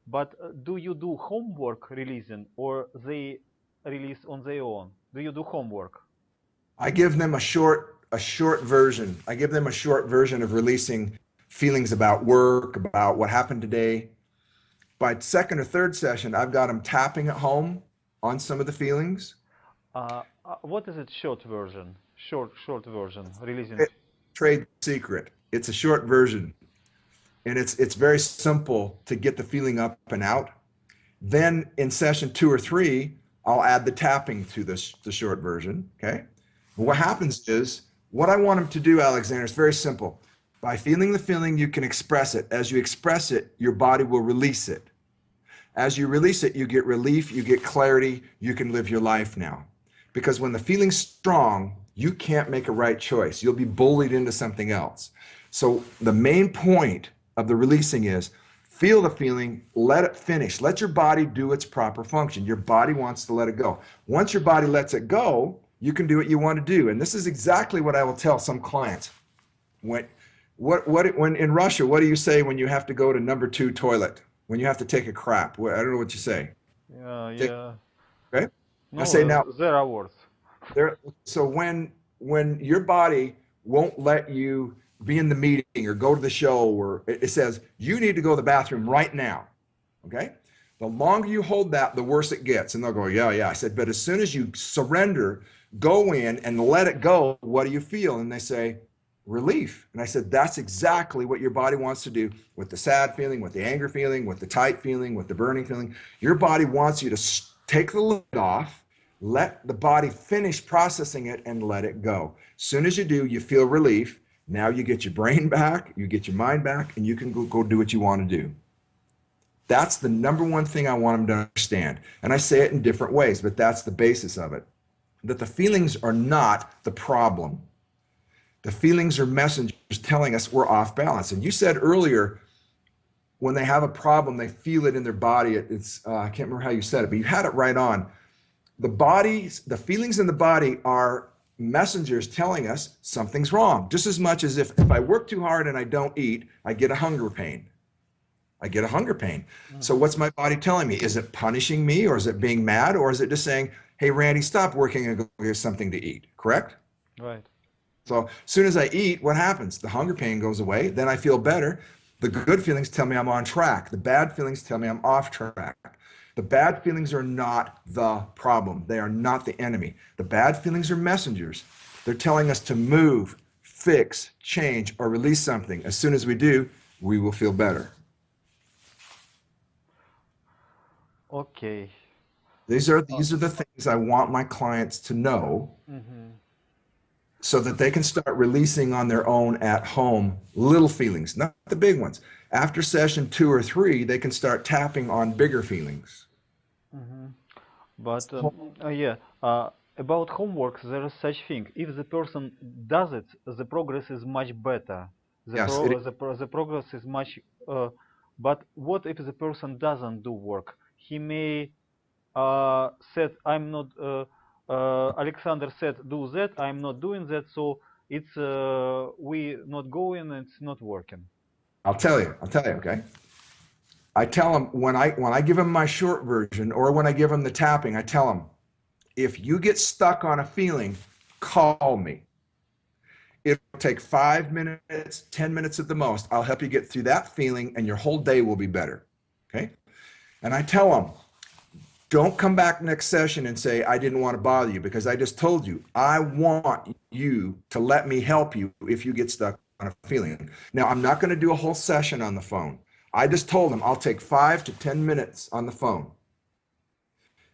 But do you do homework releasing, or they release on their own? Do you do homework? I give them a short version. I give them a short version of releasing feelings about work, about what happened today. By second or third session, I've got them tapping at home on some of the feelings. What is it? Short version. Short version releasing. It, trade secret. It's a short version, and it's very simple to get the feeling up and out. Then in session 2 or 3, I'll add the tapping to the short version. Okay. What happens is, what I want them to do, Alexander, is very simple. By feeling the feeling, you can express it. As you express it, your body will release it. As you release it, you get relief, you get clarity, you can live your life now. Because when the feeling's strong, you can't make a right choice. You'll be bullied into something else. So the main point of the releasing is feel the feeling, let it finish. Let your body do its proper function. Your body wants to let it go. Once your body lets it go, you can do what you want to do. And this is exactly what I will tell some clients. When in Russia, what do you say when you have to go to number 2 toilet? When you have to take a crap? I don't know what you say. Yeah, Take, yeah. okay? I No, say now, there are words. so when your body won't let you be in the meeting or go to the show, or it says you need to go to the bathroom right now, okay? The longer you hold that, the worse it gets. And they'll go, yeah. I said, but as soon as you surrender, go in and let it go, what do you feel? And they say, relief. And I said, that's exactly what your body wants to do with the sad feeling, with the anger feeling, with the tight feeling, with the burning feeling. Your body wants you to take the lid off, let the body finish processing it, and let it go. As soon as you do, you feel relief. Now you get your brain back, you get your mind back, and you can go do what you want to do. That's the number one thing I want them to understand. And I say it in different ways, but that's the basis of it. That the feelings are not the problem. The feelings are messengers telling us we're off balance. And you said earlier, when they have a problem, they feel it in their body. I can't remember how you said it, but you had it right on. The feelings in the body are messengers telling us something's wrong. Just as much as if I work too hard and I don't eat, I get a hunger pain. I get a hunger pain. So what's my body telling me? Is it punishing me, or is it being mad, or is it just saying, hey, Randy, stop working and go get something to eat? Correct? Right. So as soon as I eat, what happens? The hunger pain goes away. Then I feel better. The good feelings tell me I'm on track. The bad feelings tell me I'm off track. The bad feelings are not the problem. They are not the enemy. The bad feelings are messengers. They're telling us to move, fix, change, or release something. As soon as we do, we will feel better. Okay. These are the things I want my clients to know so that they can start releasing on their own at home little feelings, not the big ones. After session 2 or 3, they can start tapping on bigger feelings. But yeah, about homework, there is such thing. If the person does it, the progress is much better. Yes, The progress is much. But what if the person doesn't do work? He may said, "I'm not." Alexander said, "Do that." I'm not doing that, so it's we not going. It's not working. I'll tell you, okay? I tell them when I give them my short version or when I give them the tapping, I tell them, if you get stuck on a feeling, call me. It'll take 5 minutes, 10 minutes at the most. I'll help you get through that feeling and your whole day will be better. Okay? And I tell them, don't come back next session and say, I didn't want to bother you because I just told you, I want you to let me help you if you get stuck on a feeling. Now, I'm not going to do a whole session on the phone. I just told them I'll take 5 to 10 minutes on the phone.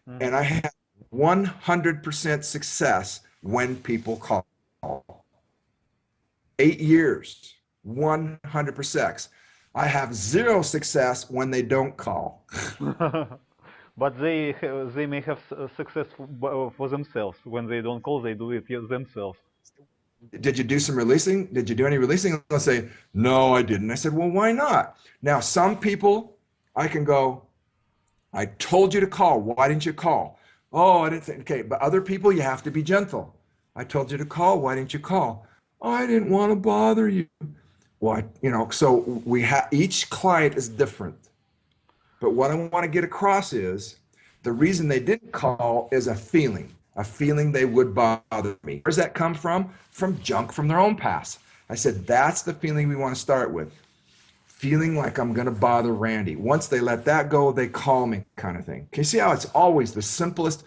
And I have 100% success when people call. 8 years, 100%. I have 0 success when they don't call. But they may have success for themselves. When they don't call, they do it themselves. Did you do some releasing? Did you do any releasing? They'll say, no, I didn't. I said, well, why not? Now, some people, I can go, I told you to call. Why didn't you call? Oh, I didn't think. Okay, but other people, you have to be gentle. I told you to call. Why didn't you call? Oh, I didn't want to bother you. Well, so we have, each client is different. But what I want to get across is the reason they didn't call is a feeling they would bother me. Where does that come from? From junk from their own past. I said, that's the feeling we want to start with. Feeling like I'm going to bother Randy. Once they let that go, they call me, kind of thing. Can you see how it's always the simplest?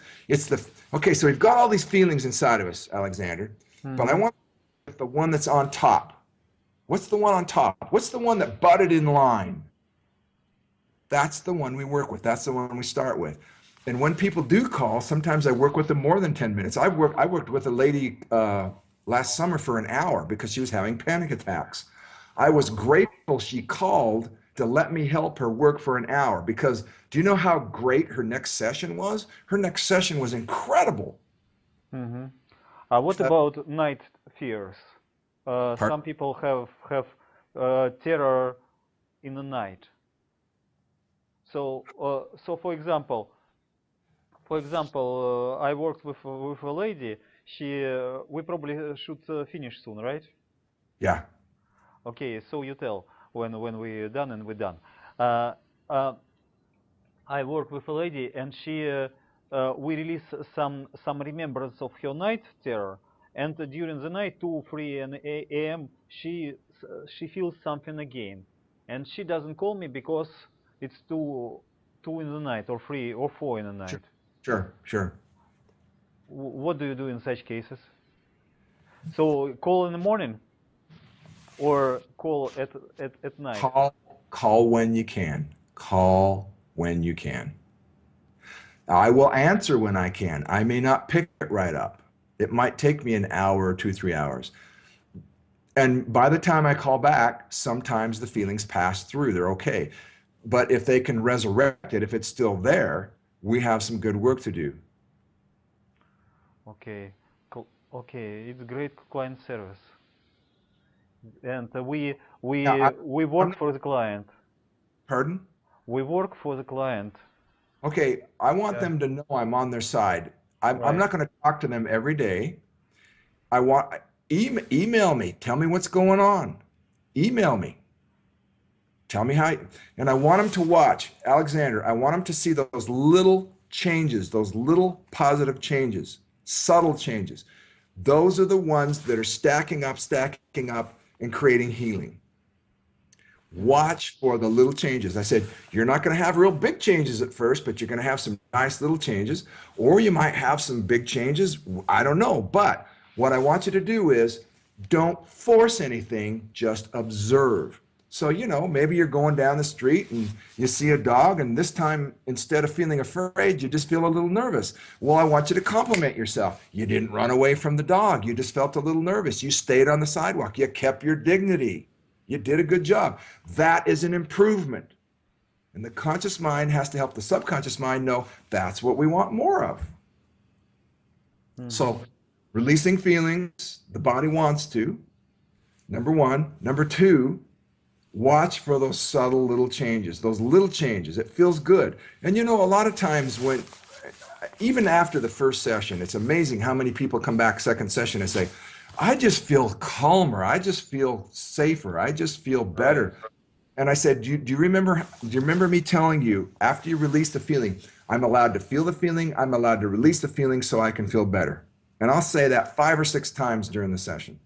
Okay, so we've got all these feelings inside of us, Alexander, but I want the one that's on top. What's the one on top? What's the one that butted in line? That's the one we work with. That's the one we start with. And when people do call, sometimes I work with them more than 10 minutes. I worked with a lady last summer for an hour because she was having panic attacks. I was grateful she called to let me help her work for an hour because do you know how great her next session was? Her next session was incredible. What about night fears? Some people have terror in the night. So for example, I worked with a lady. We probably should finish soon, right? Yeah. Okay, so you tell when we're done and we're done. I work with a lady, and we release some remembrance of her night terror, and during the night, 2, 3 a.m., she feels something again, and she doesn't call me because it's 2 in the night, or 3 or 4 in the night. Sure. What do you do in such cases? So call in the morning, or call at night? Call when you can. Call when you can. I will answer when I can. I may not pick it right up. It might take me an hour or 2, 3 hours. And by the time I call back, sometimes the feelings pass through. They're okay. But if they can resurrect it, if it's still there, we have some good work to do. Okay. Okay, it's great client service. And we work for the client. Pardon? We work for the client. Okay, I want them to know I'm on their side. I'm not going to talk to them every day. I want email me. Tell me what's going on. Email me. Tell me how. And I want them to watch, Alexander. I want them to see those little changes, those little positive changes, subtle changes. Those are the ones that are stacking up, and creating healing. Watch for the little changes. I said, you're not going to have real big changes at first, but you're going to have some nice little changes, or you might have some big changes. I don't know. But what I want you to do is don't force anything, just observe. So, maybe you're going down the street and you see a dog, and this time, instead of feeling afraid, you just feel a little nervous. Well, I want you to compliment yourself. You didn't run away from the dog. You just felt a little nervous. You stayed on the sidewalk. You kept your dignity. You did a good job. That is an improvement. And the conscious mind has to help the subconscious mind know that's what we want more of. So, releasing feelings, the body wants to, number one. Number two, watch for those subtle little changes, those little changes. It feels good. And a lot of times even after the first session, it's amazing how many people come back second session and say, I just feel calmer. I just feel safer. I just feel better. And I said, do you remember me telling you after you release the feeling, I'm allowed to feel the feeling, I'm allowed to release the feeling so I can feel better. And I'll say that 5 or 6 times during the session.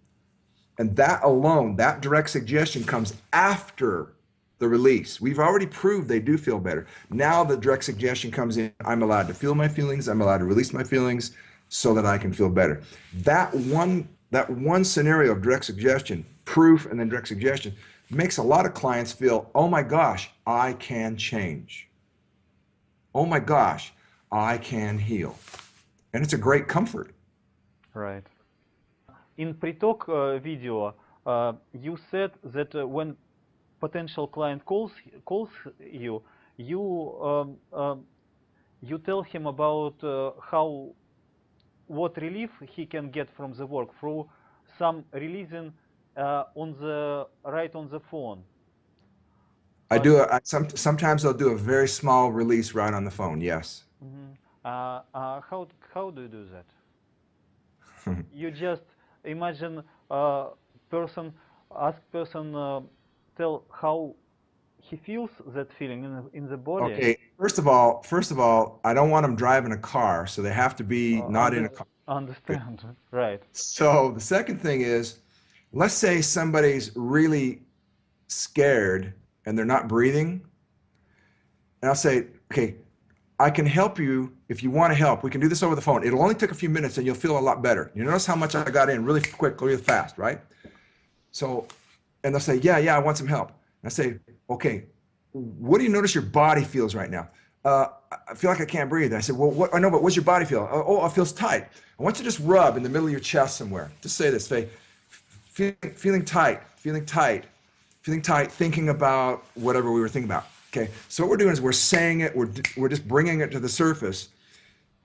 And that alone, that direct suggestion comes after the release. We've already proved they do feel better. Now the direct suggestion comes in, I'm allowed to feel my feelings, I'm allowed to release my feelings so that I can feel better. That one scenario of direct suggestion, proof and then direct suggestion, makes a lot of clients feel, oh my gosh, I can change. Oh my gosh, I can heal. And it's a great comfort. Right. In pre-talk video, you said that when potential client calls you, you tell him about what relief he can get from the work through some releasing on the phone. I do. Sometimes I'll do a very small release right on the phone. Yes. How do you do that? You just imagine person tell how he feels that feeling in the body. Okay. First of all, I don't want them driving a car, so they have to be not in a car. Understand, right? So the second thing is, let's say somebody's really scared and they're not breathing, and I'll say, okay, I can help you if you want to help. We can do this over the phone. It'll only take a few minutes and you'll feel a lot better. You notice how much I got in really quick, really fast, right? So, and they'll say, yeah, I want some help. And I say, okay, what do you notice your body feels right now? I feel like I can't breathe. And I said, well, I know, but what's your body feel? Oh, it feels tight. I want you to just rub in the middle of your chest somewhere. Just say this, feeling tight, thinking about whatever we were thinking about. Okay, so what we're doing is we're saying it, we're just bringing it to the surface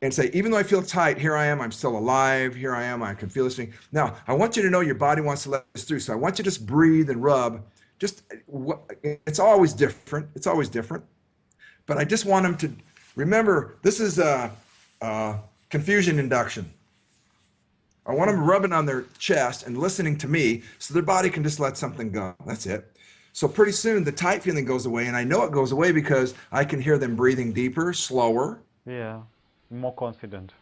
and say, even though I feel tight, here I am, I'm still alive, here I am, I can feel this thing. Now, I want you to know your body wants to let this through, so I want you to just breathe and rub. It's always different, but I just want them to remember, this is confusion induction. I want them rubbing on their chest and listening to me so their body can just let something go. That's it. So pretty soon the tight feeling goes away, and I know it goes away because I can hear them breathing deeper, slower. Yeah, more confident.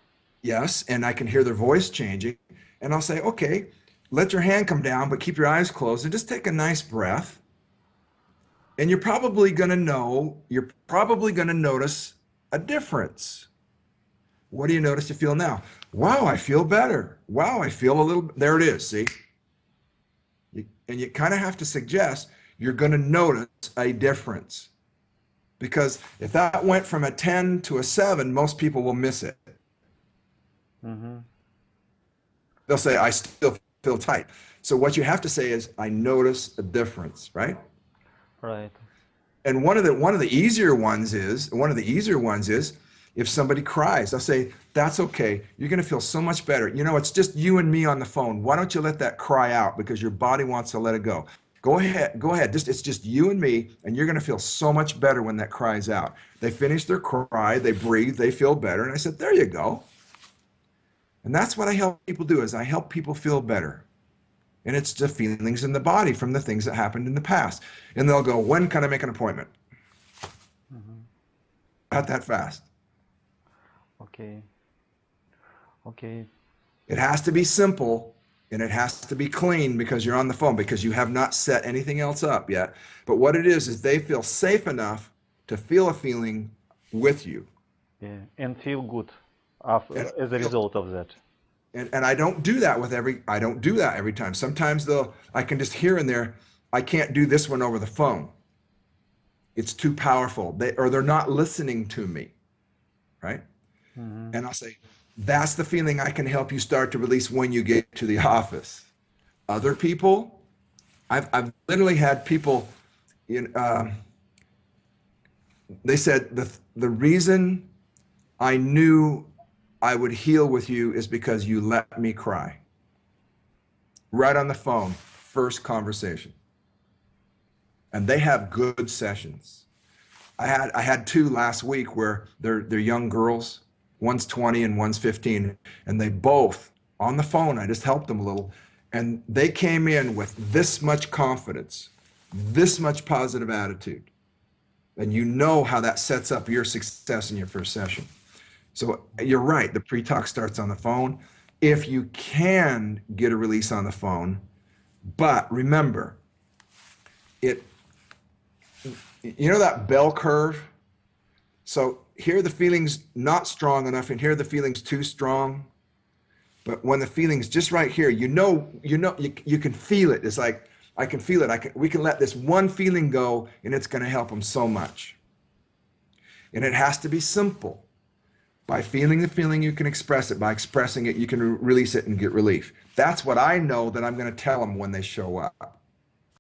Yes, and I can hear their voice changing. And I'll say, okay, let your hand come down, but keep your eyes closed and just take a nice breath. And you're probably going to notice a difference. What do you notice you feel now? Wow, I feel better. Wow, I feel a little, there it is, see? And you kind of have to suggest, you're going to notice a difference. Because if that went from a 10 to a 7, most people will miss it. Mm-hmm. They'll say, I still feel tight. So what you have to say is, I notice a difference, right? Right. And one of the easier ones is, if somebody cries, I'll say, that's okay. You're going to feel so much better. It's just you and me on the phone. Why don't you let that cry out, because your body wants to let it go. Go ahead. It's just you and me, and you're going to feel so much better when that cries out. They finish their cry, they breathe, they feel better. And I said, there you go. And that's what I help people do, is I help people feel better. And it's the feelings in the body from the things that happened in the past. And they'll go, when can I make an appointment? Mm-hmm. Not that fast. Okay. It has to be simple and it has to be clean because you're on the phone, because you have not set anything else up yet. But what it is they feel safe enough to feel a feeling with you. Yeah, and feel good And, as a result of that. and I don't do that I don't do that every time. Sometimes I can just hear in there, I can't do this one over the phone. It's too powerful. They're not listening to me, right? Hmm. And I'll say, that's the feeling I can help you start to release when you get to the office. Other people, I've literally had people they said the reason I knew I would heal with you is because you let me cry. Right on the phone, first conversation. And they have good sessions. I had two last week where they're young girls, one's 20 and one's 15, and they both on the phone, I just helped them a little, and they came in with this much confidence, this much positive attitude. And you know how that sets up your success in your first session. So you're right, the pre-talk starts on the phone. If you can get a release on the phone, but remember, you know that bell curve? So here the feeling's not strong enough and here the feeling's too strong. But when the feeling's just right here, you can feel it. It's like, I can feel it. We can let this one feeling go and it's going to help them so much. And it has to be simple. By feeling the feeling, you can express it. By expressing it, you can release it and get relief. That's what I know that I'm going to tell them when they show up.